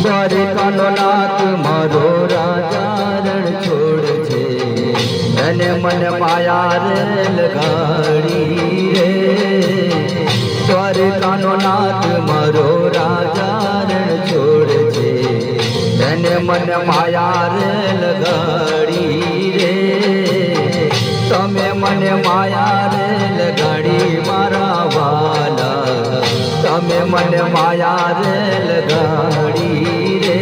દ્વારિકાનો નાથ મારો રાજા રણ છોડ છે, અને મને માયા રે લગાડી રે. દ્વારિકાનો નાથ મારો રાજા રણ છોડ છે, અને મને માયા રે લગાડી રે. તમે મને માયા રે લગાડી મારા વાલા, તમે મને માયા રે લગાડી રે.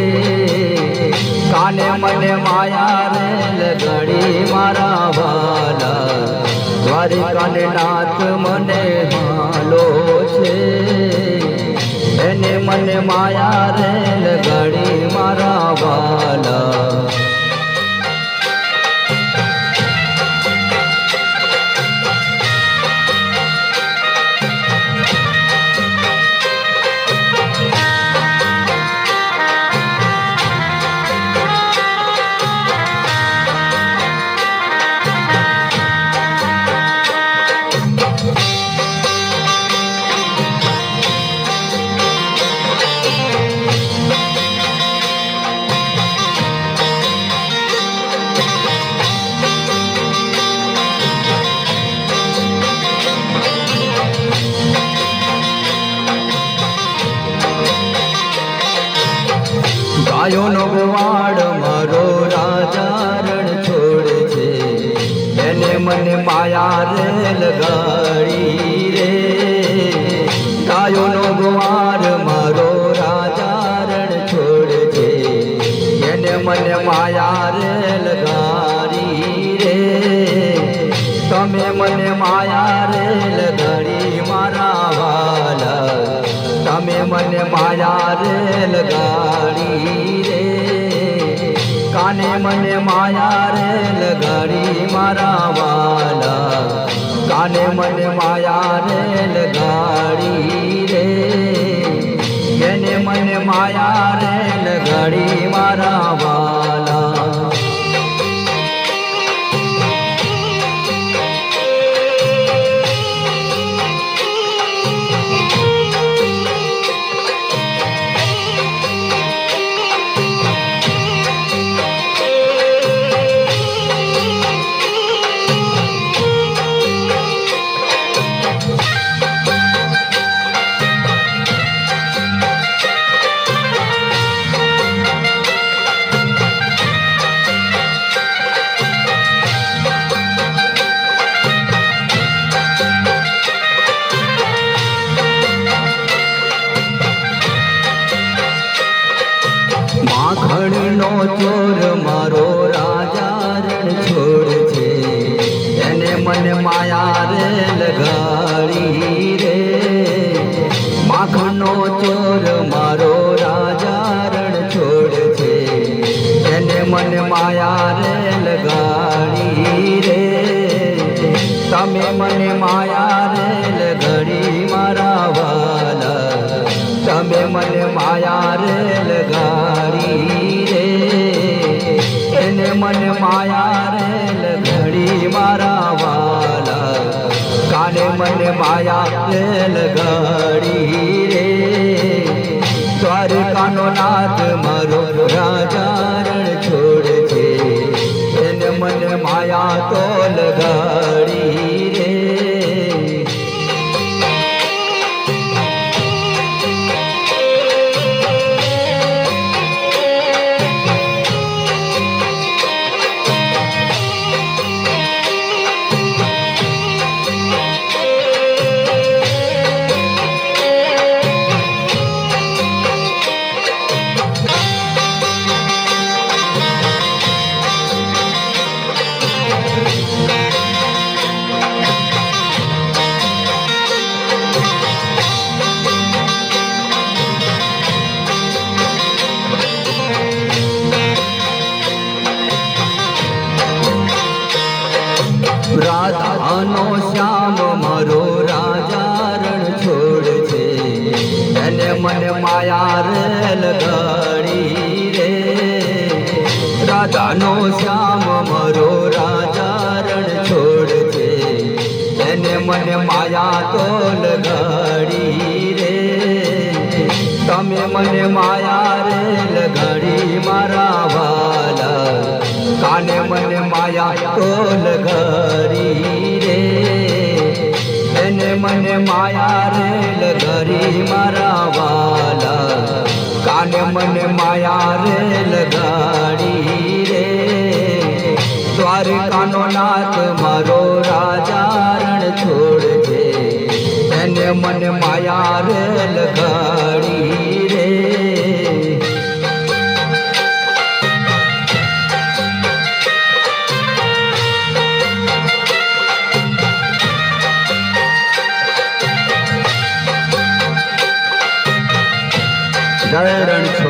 કાને મને માયા રે લગાડી મારા વાલા, દ્વારિકાને નાથ મને હાલો છે, એને મને માયા રે લગાડી મારા વાલા. ગાયોનો ગોવાળ મારો રાજા રણ છોડ છે, એને મને માયા રે લગાડી રે. ગાયોનો ગોવાળ મારો રાજા રણ છોડ છે, એને મને માયા રે લગાડી રે. તમે મને માયા રે લગાડી મારા વાલા, તમે મને માયા રે લગાડી રે. કાને મને માયા રે લગાડી મારા વાલા, કાને મને માયા રે લગાડી રે. એને મને માયા રે લગાડી મારા વાલા. માખણનો ચોર મારો રાજા રણ છોડ છે, એને મને માયા રે લગાડી રે. માખણનો ચોર મારો રાજા રણ છોડ છે, એને મને માયા રે લગાડી રે. તમે મને માયા રે લગાડી મારા વાલા, તમે મને માયા રે લગાડી રે. એને મને માયા રે લગાડી મારા વાલા, કાને મને માયા રે લગાડી રે. દ્વારિકાનો નાથ મારો રાજા રણ છોડ છે, એને મને માયા તો લગાડી રે. રાધાનો શ્યામ મારો રાજા રણ છોડ છે, એને મને માયા રે લગાડી રે. રાધાનો શ્યામ મારો રાજા રણ છોડ છે, એને મને માયા તો લગાડી રે. તમે મને માયા રે કાને મને માયા તોલ ઘરી રે એને મને માયા રે લગરી મારા વાલા કાને મને માયા રે લગાડી રે દ્વારકાનો નાથ મારો રાજા રણ છોડજે એને મને માયા રે લગાડી રે જય રણ